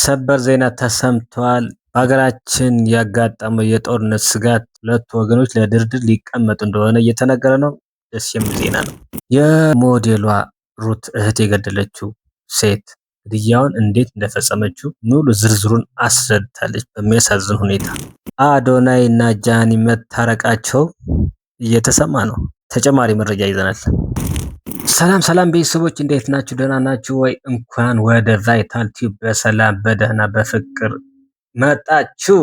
ሰበር ዜና ተሰምቷል። በሀገራችን ያጋጠመው የጦርነት ስጋት ሁለቱ ወገኖች ለድርድር ሊቀመጡ እንደሆነ እየተነገረ ነው። ደስ የሚል ዜና ነው። የሞዴሏ ሩት እህት የገደለችው ሴት ግድያውን እንዴት እንደፈጸመችው ሙሉ ዝርዝሩን አስረድታለች። በሚያሳዝን ሁኔታ አዶናይ እና ጃኒ መታረቃቸው እየተሰማ ነው። ተጨማሪ መረጃ ይዘናል። ሰላም ቤተሰቦች እንዴት ናችሁ? ደህና ናችሁ ወይ? እንኳን ወደ ቫይታል ቲዩብ በሰላም በደህና በፍቅር መጣችሁ።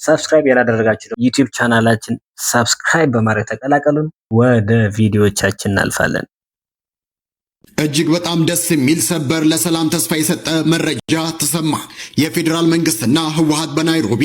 ሰብስክራይብ ያላደረጋችሁ ዩቲዩብ ቻናላችን ሰብስክራይብ በማድረግ ተቀላቀሉን። ወደ ቪዲዮቻችን እናልፋለን። እጅግ በጣም ደስ የሚል ሰበር ለሰላም ተስፋ የሰጠ መረጃ ተሰማ። የፌዴራል መንግስትና ህወሓት በናይሮቢ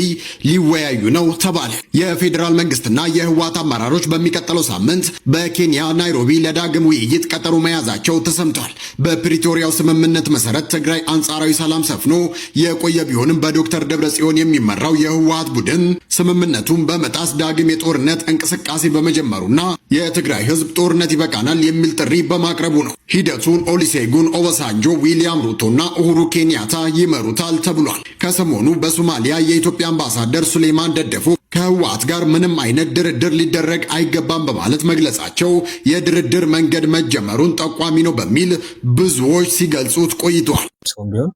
ሊወያዩ ነው ተባለ። የፌዴራል መንግስትና የህወሓት አመራሮች በሚቀጥለው ሳምንት በኬንያ ናይሮቢ ለዳግም ውይይት ቀጠሮ መያዛቸው ተሰምቷል። በፕሪቶሪያው ስምምነት መሰረት ትግራይ አንጻራዊ ሰላም ሰፍኖ የቆየ ቢሆንም በዶክተር ደብረጽዮን የሚመራው የህወሓት ቡድን ስምምነቱን በመጣስ ዳግም የጦርነት እንቅስቃሴ በመጀመሩና የትግራይ ህዝብ ጦርነት ይበቃናል የሚል ጥሪ በማቅረቡ ነው። ሂደቱን ኦሉሴጉን ኦባሳንጆ፣ ዊሊያም ሩቶና ኡሁሩ ኬንያታ ይመሩታል ተብሏል። ከሰሞኑ በሶማሊያ የኢትዮጵያ አምባሳደር ሱሌማን ደደፎ ከህወሓት ጋር ምንም አይነት ድርድር ሊደረግ አይገባም በማለት መግለጻቸው የድርድር መንገድ መጀመሩን ጠቋሚ ነው በሚል ብዙዎች ሲገልጹት ቆይተዋል። ሰውም ቢሆን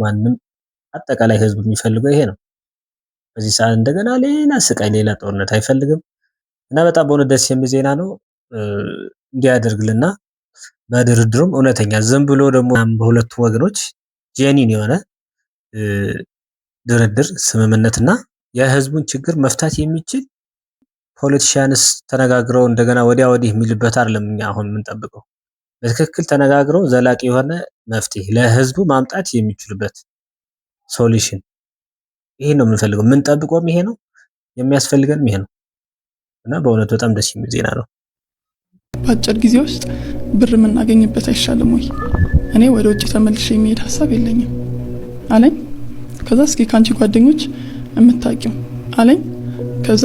ማንም አጠቃላይ ህዝብ የሚፈልገው ይሄ ነው። በዚህ ሰዓት እንደገና ሌላ ስቃይ፣ ሌላ ጦርነት አይፈልግም እና በጣም በእውነት ደስ የሚል ዜና ነው እንዲያደርግልና በድርድሩም እውነተኛ ዝም ብሎ ደግሞ በሁለቱ ወገኖች ጄኒን የሆነ ድርድር ስምምነትና የህዝቡን ችግር መፍታት የሚችል ፖለቲሻንስ ተነጋግረው እንደገና ወዲያ ወዲህ የሚልበት አይደለም። እኛ አሁን የምንጠብቀው በትክክል ተነጋግረው ዘላቂ የሆነ መፍትሄ ለህዝቡ ማምጣት የሚችሉበት ሶሉሽን፣ ይሄ ነው የምንፈልገው። የምንጠብቀውም ይሄ ነው፣ የሚያስፈልገንም ይሄ ነው እና በእውነት በጣም ደስ የሚል ዜና ነው። በአጭር ጊዜ ውስጥ ብር የምናገኝበት አይሻልም ወይ? እኔ ወደ ውጭ ተመልሼ የሚሄድ ሀሳብ የለኝም አለኝ። ከዛ እስኪ ካንቺ ጓደኞች የምታውቂው አለኝ። ከዛ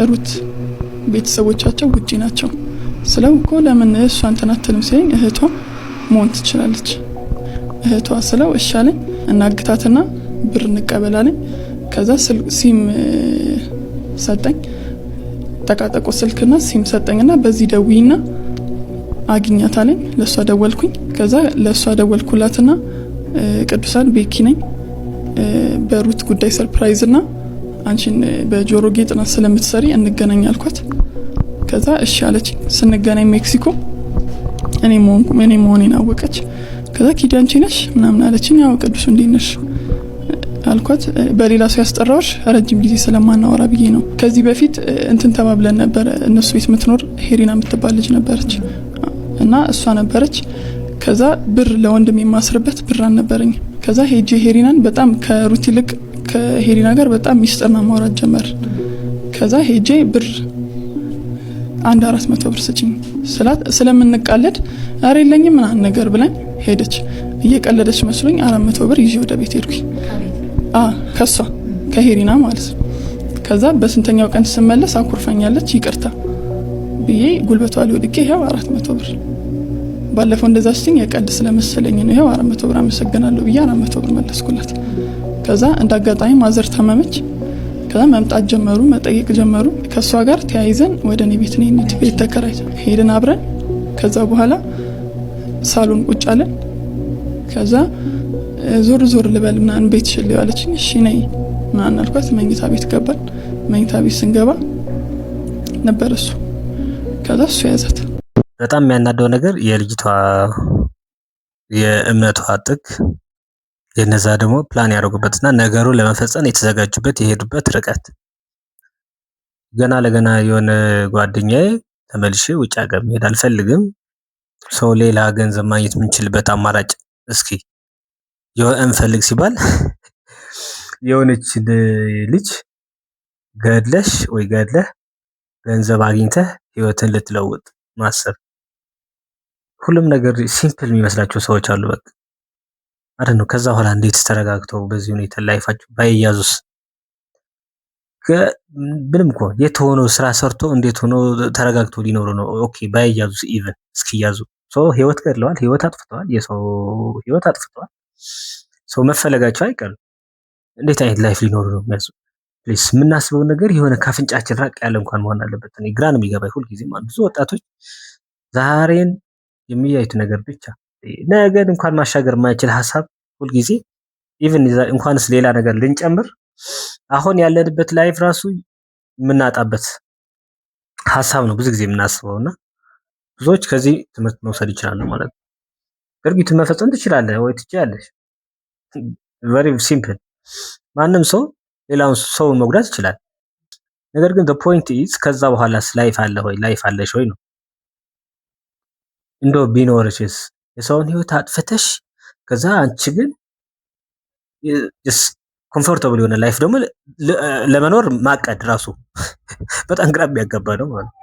ሩት ቤተሰቦቻቸው ውጪ ናቸው ስለው እኮ ለምን እሷ እንትን አትልም ሲለኝ እህቷ መሆን ትችላለች እህቷ ስለው እሺ አለኝ። እናግታትና ብር እንቀበላለኝ። ከዛ ሲም ሰጠኝ፣ ጠቃጠቆ ስልክና ሲም ሰጠኝና በዚህ ደውይና አግኛት አለኝ። ለሷ ደወልኩኝ። ከዛ ለሷ ደወልኩላትና ቅዱሳን ቤኪ ነኝ በሩት ጉዳይ ሰርፕራይዝና አንቺን በጆሮ ጌጥና ስለምትሰሪ እንገናኝ አልኳት። ከዛ እሺ አለች። ስንገናኝ ሜክሲኮ እኔ መሆኔን አወቀች። ከዛ ኪዲ አንቺ ነሽ ምናምን አለችኝ። ያው ቅዱስ እንዴት ነሽ አልኳት። በሌላ ሰው ያስጠራዎች ረጅም ጊዜ ስለማናወራ ብዬ ነው። ከዚህ በፊት እንትን ተባብለን ነበር። እነሱ ቤት የምትኖር ሄሪና የምትባል ልጅ ነበረች እና እሷ ነበረች። ከዛ ብር ለወንድም የማስርበት ብር አልነበረኝ። ከዛ ሄጄ ሄሪናን በጣም ከሩት ይልቅ ከሄሪና ጋር በጣም ሚስጥር ማውራት ጀመር። ከዛ ሄጄ ብር 400 ብር ስጭኝ ስላት ስለምንቃለድ አረ የለኝም ምናምን ነገር ብላኝ ሄደች። እየቀለደች መስሎኝ 400 ብር ይዤ ወደ ቤት ሄድኩኝ። ከሷ ከሄሪና ማለት ነው። ከዛ በስንተኛው ቀን ስመለስ አኩርፈኛለች። ይቅርታ ብዬ ጉልበቷ ላይ ወድቄ ይሄው 400 ብር ባለፈው እንደዛ ስትኝ የቀልድ ስለመሰለኝ ነው ይሄው 400 ብር አመሰግናለሁ ብዬ 400 ብር መለስኩላት። ከዛ እንዳጋጣሚ ማዘር ታመመች። ከዛ መምጣት ጀመሩ፣ መጠየቅ ጀመሩ። ከሷ ጋር ተያይዘን ወደ እኔ ቤት ነኝ ቤት ተከራይተን ሄድን አብረን። ከዛ በኋላ ሳሎን ቁጭ አለን። ከዛ ዞር ልበል ምናምን ቤት ሽል ያለችኝ እሺ ነይ ምናምን አልኳት። መኝታ ቤት ገባን። መኝታ ቤት ስንገባ ነበር እሱ። ከዛ እሱ ያዛት። በጣም የሚያናደው ነገር የልጅቷ የእምነቷ ጥግ የነዛ ደግሞ ፕላን ያደረጉበትና ነገሩን ለመፈጸም የተዘጋጁበት የሄዱበት ርቀት። ገና ለገና የሆነ ጓደኛዬ ተመልሼ ውጭ ሀገር መሄድ አልፈልግም፣ ሰው ሌላ ገንዘብ ማግኘት የምንችልበት አማራጭ እስኪ እንፈልግ ሲባል የሆነች ልጅ ገድለሽ ወይ ገድለህ ገንዘብ አግኝተህ ህይወትን ልትለውጥ ማሰብ። ሁሉም ነገር ሲምፕል የሚመስላቸው ሰዎች አሉ። በቃ አይደል ነው። ከዛ በኋላ እንዴት ተረጋግተው በዚህ ሁኔታ ላይፋቸው ባይያዙስ? ምንም እኮ የተሆነው ስራ ሰርቶ እንዴት ሆኖ ተረጋግቶ ሊኖሩ ነው? ኦኬ ባይያዙስ? ኢቭን እስኪያዙ ህይወት ገድለዋል፣ ህይወት አጥፍተዋል፣ የሰው ህይወት አጥፍተዋል። ሰው መፈለጋቸው አይቀርም። እንዴት አይነት ላይፍ ሊኖሩ ነው የሚያስቡ? ፕሊስ የምናስበው ነገር የሆነ ካፍንጫችን ራቅ ያለ እንኳን መሆን አለበት። እኔ ግራ ነው የሚገባኝ ሁልጊዜ ብዙ ወጣቶች ዛሬን የሚያዩት ነገር ብቻ ነገን እንኳን ማሻገር የማይችል ሀሳብ ሁልጊዜ ኢቭን እንኳንስ ሌላ ነገር ልንጨምር አሁን ያለንበት ላይፍ ራሱ የምናጣበት ሀሳብ ነው ብዙ ጊዜ የምናስበውና ብዙዎች ከዚህ ትምህርት መውሰድ ይችላሉ ማለት ነው። ድርጊቱን መፈጸም ትችላለህ ወይ ትችላለሽ? ቨሪ ሲምፕል። ማንም ሰው ሌላውን ሰውን መጉዳት ይችላል። ነገር ግን the point is ከዛ በኋላስ ላይፍ አለ ወይ ላይፍ አለሽ ወይ ነው። እንደው ቢኖርሽስ የሰውን ህይወት አጥፍተሽ ከዛ አንቺ ግን ኮምፎርታብል የሆነ ላይፍ ደግሞ ለመኖር ማቀድ ራሱ በጣም ግራ የሚያጋባ ነው ማለት ነው።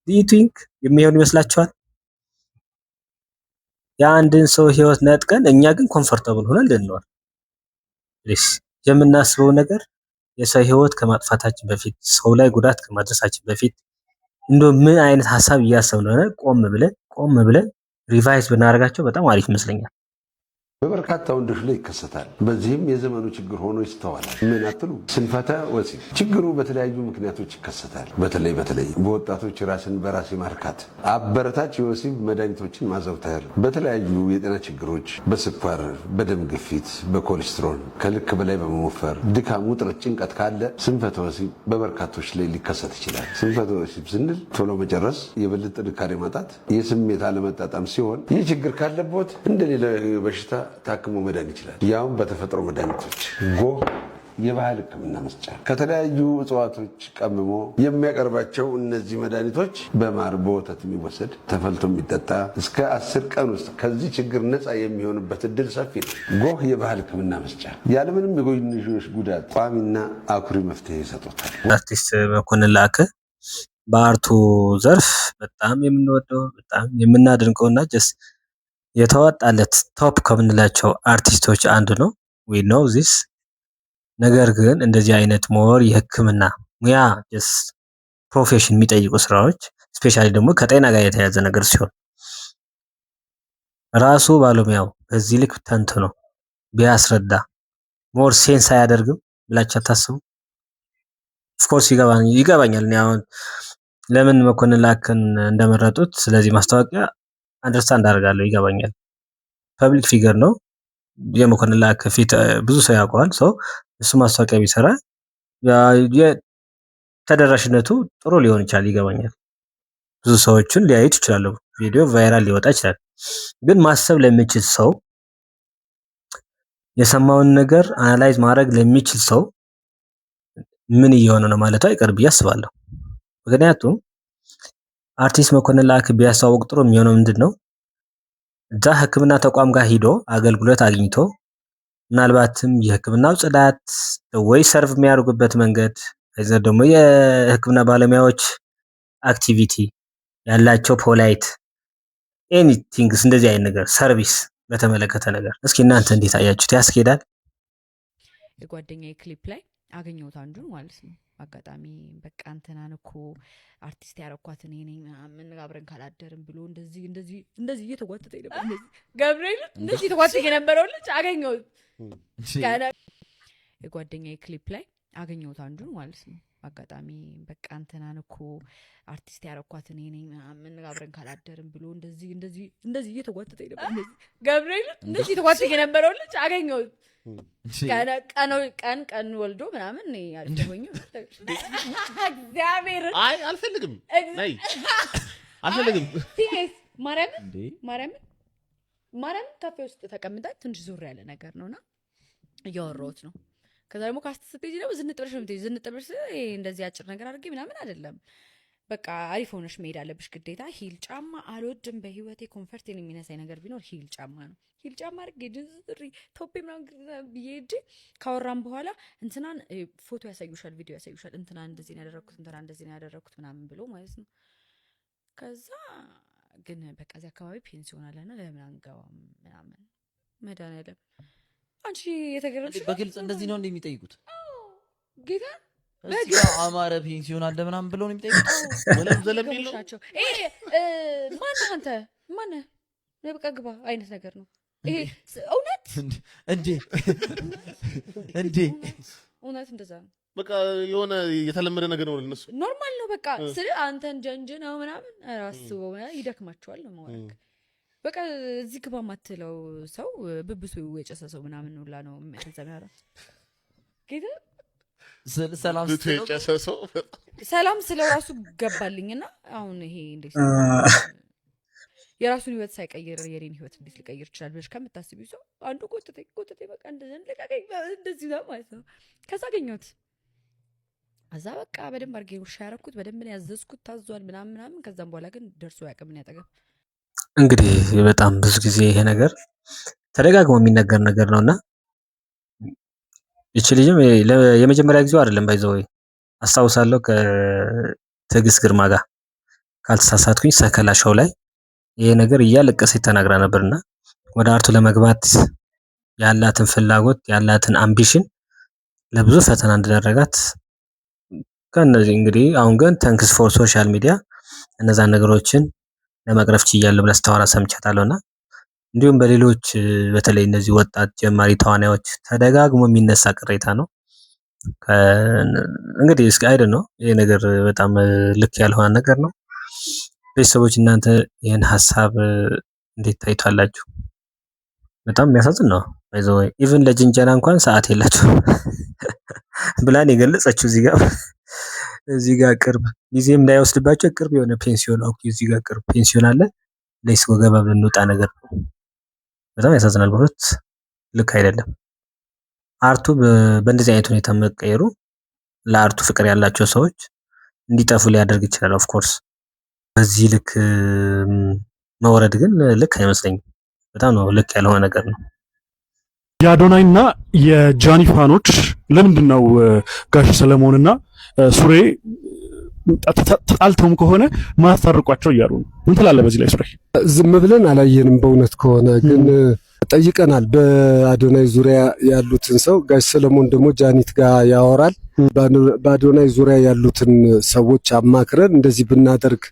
do you think የሚሆን ይመስላችኋል? የአንድን ሰው ህይወት ነጥቀን እኛ ግን ኮምፎርታብል ሆነን ልንኖር ፕሊስ የምናስበው ነገር የሰው ህይወት ከማጥፋታችን በፊት ሰው ላይ ጉዳት ከማድረሳችን በፊት እንደው ምን አይነት ሀሳብ እያሰብን ነው ቆም ብለን ሪቫይዝ ብናደርጋቸው በጣም አሪፍ ይመስለኛል። በበርካታ ወንዶች ላይ ይከሰታል። በዚህም የዘመኑ ችግር ሆኖ ይስተዋላል። ምን አትሉ? ስንፈተ ወሲብ ችግሩ በተለያዩ ምክንያቶች ይከሰታል። በተለይ በወጣቶች ራስን በራስ ማርካት፣ አበረታች የወሲብ መድኃኒቶችን ማዘውተር፣ በተለያዩ የጤና ችግሮች፣ በስኳር፣ በደም ግፊት፣ በኮሌስትሮል፣ ከልክ በላይ በመወፈር፣ ድካም፣ ውጥረት፣ ጭንቀት ካለ ስንፈተ ወሲብ በበርካቶች ላይ ሊከሰት ይችላል። ስንፈተ ወሲብ ስንል ቶሎ መጨረስ፣ የብልት ጥንካሬ ማጣት፣ የስሜት አለመጣጣም ሲሆን ይህ ችግር ካለቦት እንደሌላ በሽታ ታክሞ መዳን ይችላል። ያውም በተፈጥሮ መድኃኒቶች ጎህ የባህል ሕክምና መስጫ ከተለያዩ እጽዋቶች ቀምሞ የሚያቀርባቸው እነዚህ መድኃኒቶች በማር በወተት የሚወሰድ ተፈልቶ የሚጠጣ እስከ 10 ቀን ውስጥ ከዚህ ችግር ነፃ የሚሆንበት እድል ሰፊ ነው። ጎህ የባህል ሕክምና መስጫ ያለምንም የጎንዮሽ ጉዳት ቋሚና አኩሪ መፍትሄ ይሰጡታል። አርቲስት መኮንን ላቀ በአርቱ ዘርፍ በጣም የምንወደው በጣም የምናደንቀውና የተዋጣለት ቶፕ ከምንላቸው አርቲስቶች አንዱ ነው። we know this። ነገር ግን እንደዚህ አይነት ሞር የህክምና ሙያ ፕሮፌሽን የሚጠይቁ ስራዎች ስፔሻሊ ደግሞ ከጤና ጋር የተያያዘ ነገር ሲሆን ራሱ ባለሙያው በዚህ ልክ ተንትኖ ቢያስረዳ ሞር ሴንስ አያደርግም ብላችሁ አታስቡ? ኦፍኮርስ ይገባኛል። እኔ አሁን ለምን መኮንን ላቀን እንደመረጡት ስለዚህ ማስታወቂያ አንደርስታንድ አደርጋለሁ፣ ይገባኛል። ፐብሊክ ፊገር ነው። የመኮንን ላቀ ፊት ብዙ ሰው ያውቀዋል። እሱ ማስታወቂያ ቢሰራ ተደራሽነቱ ጥሩ ሊሆን ይችላል፣ ይገባኛል። ብዙ ሰዎችን ሊያዩት ይችላሉ፣ ቪዲዮ ቫይራል ሊወጣ ይችላል። ግን ማሰብ ለሚችል ሰው የሰማውን ነገር አናላይዝ ማድረግ ለሚችል ሰው ምን እየሆነ ነው ማለቱ አይቀርም ብዬ አስባለሁ። ምክንያቱም አርቲስት መኮንን ላቀ ቢያስተዋውቅ ጥሩ የሚሆነው ምንድነው እዛ ህክምና ተቋም ጋር ሂዶ አገልግሎት አግኝቶ ምናልባትም የህክምናው ጽዳት ወይ ሰርቭ የሚያደርጉበት መንገድ አይዘ ደግሞ የህክምና ባለሙያዎች አክቲቪቲ ያላቸው ፖላይት ኤኒቲንግስ እንደዚህ አይነት ነገር ሰርቪስ በተመለከተ ነገር እስኪ እናንተ እንዴት አያችሁት? ያስኬዳል? የጓደኛዬ ክሊፕ ላይ አገኘሁት አንዱን ማለት ነው። አጋጣሚ በቃ እንትናን እኮ አርቲስት ያረኳት እኔ ነኝ ምን አብረን ካላደርን ብሎ እንደዚህ እየተጓተተ ነበር። እንደዚህ ገብርኤል እንደዚህ እየተጓተተ የነበረው ልጅ አገኘሁት። የጓደኛዬ ክሊፕ ላይ አገኘሁት አንዱን ማለት ነው። አጋጣሚ በቃ እንትናን እኮ አርቲስት ያረኳት እኔ ነኝ ምን አብረን ካላደርን ብሎ እንደዚህ እየተጓተተ ነበር። እንደዚህ ገብርኤል እንደዚህ እየተጓተተ የነበረው ልጅ አገኘሁት። ቀን ወልዶ ምናምን ያልሆኝ እግዚአብሔር አልፈልግም ማርያምን ካፌ ውስጥ ተቀምጣ ትንሽ ዙር ያለ ነገር ነውና እያወራሁት ነው። ከዛ ደግሞ ካስተስቴጅ ደግሞ ዝንጥብሽ እንደዚህ አጭር ነገር አድርጌ ምናምን አይደለም። በቃ አሪፍ ሆነሽ መሄድ አለብሽ ግዴታ። ሂል ጫማ አልወድም በህይወቴ። ኮንፈርቴን የሚነሳኝ ነገር ቢኖር ሂል ጫማ ነው። ሂል ጫማ አድርጌ ድንዝሪ ቶፔ ምናምን ብዬ ሂጅ ካወራም በኋላ እንትናን ፎቶ ያሳዩሻል፣ ቪዲዮ ያሳዩሻል። እንትናን እንደዚህ ነው ያደረኩት፣ እንትናን እንደዚህ ነው ያደረኩት ምናምን ብሎ ማለት ነው። ከዛ ግን በቃ እዚህ አካባቢ ፔንሲዮን አለና ለምን አንገባም ምናምን መድኃኒዓለም አንቺ የተገረምሽ በግልጽ እንደዚህ ነው እንደሚጠይቁት ጌታ በቃ አማረ ፔንሲዮን አለ ምናምን ብለው ነው የሚጠይቁት። ዘለም ይለው ማን አንተ ማን በቃ ግባ አይነት ነገር ነው ይሄ። እውነት እንዴ እንዴ እውነት እንደዛ ነው። በቃ የሆነ የተለመደ ነገር ነው ለነሱ ኖርማል ነው በቃ ስለ አንተን ጀንጅ ነው ምናምን አስበው ይደክማቸዋል ነው ማለት በቃ እዚህ ግባ ማትለው ሰው ብብሱ የጨሰ ሰው ምናምን ሁላ ነው የሚያተዘናራ ጌታ ሰላም ስለ ራሱ ገባልኝና አሁን ይሄ እንዴት የራሱን ህይወት ሳይቀይር የኔን ህይወት እንዴት ሊቀይር ይችላል ብለሽ ከምታስቢው ሰው አንዱ ቆጥቴ በቃ እንደዚህ ነው ማለት ነው። ከዛ አገኘሁት እዛ በቃ በደንብ አድርጌ ውሻ ያረኩት በደንብ ያዘዝኩት ታዟል ምናምን። ከዛም በኋላ ግን ደርሶ ያቅምን ያጠገብ እንግዲህ በጣም ብዙ ጊዜ ይሄ ነገር ተደጋግሞ የሚነገር ነገር ነውና እቺ ልጅም የመጀመሪያ ጊዜው አይደለም ባይዘው አስታውሳለሁ ከትዕግስት ግርማ ጋር ካልተሳሳትኩኝ ሰከላ ሾው ላይ ይሄ ነገር እያለቀሰች ተናግራ ነበርና ወደ አርቱ ለመግባት ያላትን ፍላጎት ያላትን አምቢሽን ለብዙ ፈተና እንደደረጋት ከነዚህ እንግዲህ አሁን ግን ታንክስ ፎር ሶሻል ሚዲያ እነዛን ነገሮችን ለመቅረፍ ችያለሁ ብላ ስታወራ ሰምቻታለሁና እንዲሁም በሌሎች በተለይ እነዚህ ወጣት ጀማሪ ተዋናዮች ተደጋግሞ የሚነሳ ቅሬታ ነው። እንግዲህ እስኪ አይደል ነው ይሄ ነገር በጣም ልክ ያልሆነ ነገር ነው። ቤተሰቦች እናንተ ይህን ሀሳብ እንዴት ታይቷላችሁ? በጣም የሚያሳዝን ነው። ባይዘው ኢቭን ለጅንጀና እንኳን ሰዓት የላችሁ ብላን የገለጸችው እዚህ ጋር ቅርብ ጊዜም እንዳይወስድባቸው ቅርብ የሆነ ፔንሲዮን እዚህ ጋር ቅርብ ፔንሲዮን አለ ለይስ ወገባ ብንወጣ ነገር ነው። በጣም ያሳዝናል። በሁለት ልክ አይደለም። አርቱ በእንደዚህ አይነት ሁኔታ መቀየሩ ለአርቱ ፍቅር ያላቸው ሰዎች እንዲጠፉ ሊያደርግ ይችላል። ኦፍ ኮርስ በዚህ ልክ መውረድ ግን ልክ አይመስለኝም። በጣም ነው ልክ ያልሆነ ነገር ነው። የአዶናይና የጃኒ ፋኖች ለምንድን ነው ጋሽ ሰለሞንና ሱሬ ተጣልተውም ከሆነ ማስታርቋቸው እያሉ ነው? ምን ትላለህ በዚህ ላይ ሱሬ? ዝም ብለን አላየንም። በእውነት ከሆነ ግን ጠይቀናል። በአዶናይ ዙሪያ ያሉትን ሰው ጋሽ ሰለሞን ደግሞ ጃኒት ጋር ያወራል። በአዶናይ ዙሪያ ያሉትን ሰዎች አማክረን እንደዚህ ብናደርግ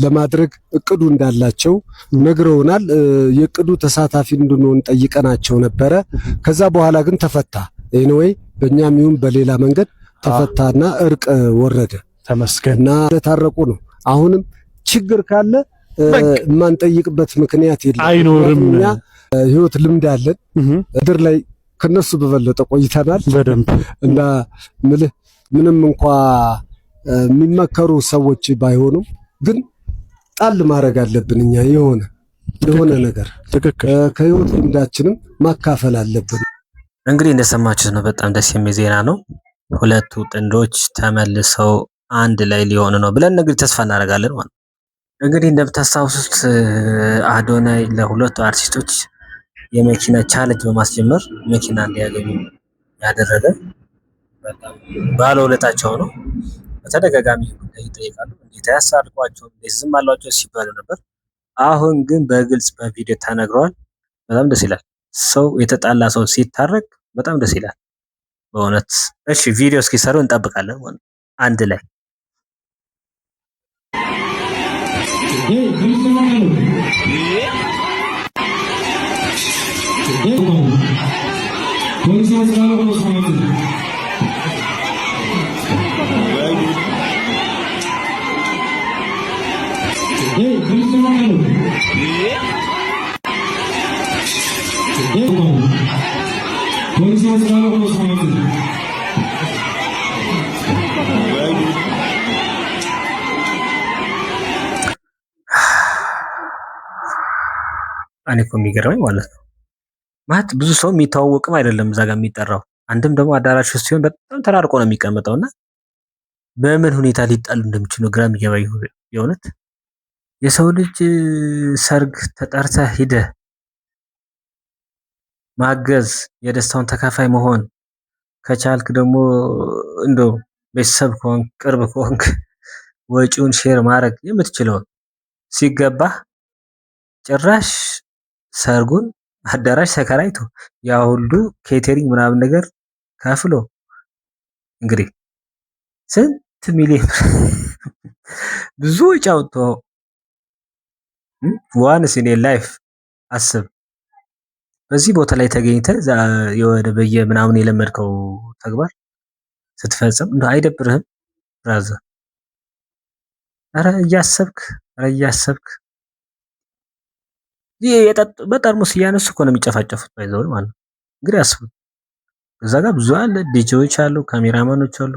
ለማድረግ እቅዱ እንዳላቸው ነግረውናል። የእቅዱ ተሳታፊ እንድንሆን ጠይቀናቸው ነበረ። ከዛ በኋላ ግን ተፈታ። ኤኒዌይ በእኛም ይሁን በሌላ መንገድ ተፈታና እርቅ ወረደ። ተመስገንና ለታረቁ ነው። አሁንም ችግር ካለ የማንጠይቅበት ምክንያት የለም። አይኖርም። እኛ ህይወት ልምድ አለን። እድር ላይ ከነሱ በበለጠ ቆይተናል በደንብ እና ምንም እንኳ የሚመከሩ ሰዎች ባይሆኑም ግን ጣል ማድረግ አለብን። እኛ የሆነ ነገር ከህይወት ልምዳችንም ማካፈል አለብን። እንግዲህ እንደሰማችሁት ነው። በጣም ደስ የሚል ዜና ነው። ሁለቱ ጥንዶች ተመልሰው አንድ ላይ ሊሆኑ ነው ብለን እንግዲህ ተስፋ እናደርጋለን ማለት ነው። እንግዲህ እንደምታስታውሱት አዶናይ ለሁለቱ አርቲስቶች የመኪና ቻሌንጅ በማስጀመር መኪና እንዲያገኙ ያደረገ በጣም ባለውለታቸው ነው። በተደጋጋሚ ጉዳይ ይጠይቃሉ። እንዴት ያሳርቋቸው፣ እንዴት ዝም አሏቸው ሲባሉ ነበር። አሁን ግን በግልጽ በቪዲዮ ተነግረዋል። በጣም ደስ ይላል። ሰው የተጣላ ሰው ሲታረቅ በጣም ደስ ይላል በእውነት። እሺ ቪዲዮ እስኪሰሩ እንጠብቃለን ማለት አንድ ላይ እኔ እኮ የሚገርመኝ ማለት ነው ማለት ብዙ ሰው የሚተዋወቅም አይደለም እዛ ጋር የሚጠራው። አንድም ደግሞ አዳራሽ ውስጥ ሲሆን በጣም ተራርቆ ነው የሚቀመጠውና በምን ሁኔታ ሊጣሉ እንደሚችሉ ግራ የሚገባኝ የእውነት የሰው ልጅ ሰርግ ተጠርተህ ሂደህ ማገዝ የደስታውን ተካፋይ መሆን ከቻልክ ደግሞ እንደው ቤተሰብ ከሆንክ ቅርብ ከሆንክ ወጪውን ሼር ማድረግ የምትችለውን ሲገባህ ጭራሽ ሰርጉን አዳራሽ ተከራይቶ ያ ሁሉ ኬተሪንግ ምናምን ነገር ከፍሎ እንግዲህ ስንት ሚሊዮን ብዙ ወጪ አውጥቶ ዋንስ ኢን ላይፍ አስብ በዚህ ቦታ ላይ ተገኝተህ የወደ በየምናምን የለመድከው ተግባር ስትፈጽም እንደ አይደብርህም? ብራዘር ኧረ እያሰብክ በጠርሙስ እያነሱ እኮ ነው የሚጨፋጨፉት። ባይዘው ማለት ነው። እንግዲህ አስቡት። እዛ ጋር ብዙ አለ፣ ዲጄዎች አሉ፣ ካሜራማኖች አሉ፣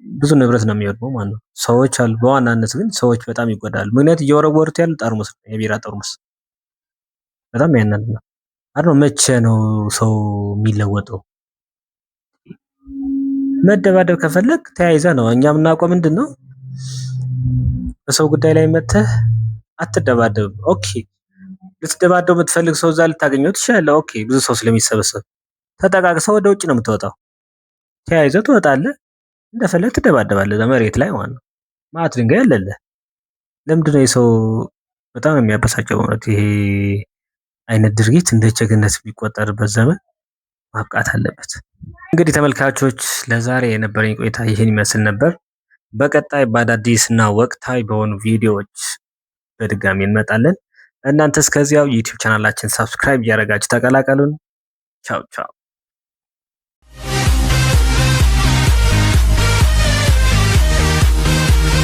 ብዙ ንብረት ነው የሚወድመው ማለት ነው። ሰዎች አሉ። በዋናነት ግን ሰዎች በጣም ይጎዳሉ። ምክንያቱም እየወረወሩት ያሉ ጠርሙስ ነው፣ የቢራ ጠርሙስ። በጣም ያናል ነው። አሁን መቼ ነው ሰው የሚለወጠው? መደባደብ ከፈለግ ተያይዘ ነው። እኛ የምናውቀው ምንድን ነው? በሰው ጉዳይ ላይ መተህ አትደባደብ። ኦኬ ልትደባደብ የምትፈልግ ሰው እዛ ልታገኘው ትችላለህ። ኦኬ ብዙ ሰው ስለሚሰበሰብ ተጠቃቅሰው ወደ ውጭ ነው የምትወጣው። ተያይዘህ ትወጣለህ፣ እንደፈለግ ትደባደባለህ። መሬት ላይ ማለት ነው። ማት ድንጋይ አለልህ። ለምንድን ነው የሰው በጣም የሚያበሳጨው? ማለት ይሄ አይነት ድርጊት እንደ ጀግንነት የሚቆጠርበት ዘመን ማብቃት አለበት። እንግዲህ ተመልካቾች ለዛሬ የነበረኝ ቆይታ ይህን ይመስል ነበር። በቀጣይ በአዳዲስ እና ወቅታዊ በሆኑ ቪዲዮዎች በድጋሚ እንመጣለን። እናንተ እስከዚያው ዩቲዩብ ቻናላችን ሰብስክራይብ እያደረጋችሁ ተቀላቀሉን። ቻው ቻው።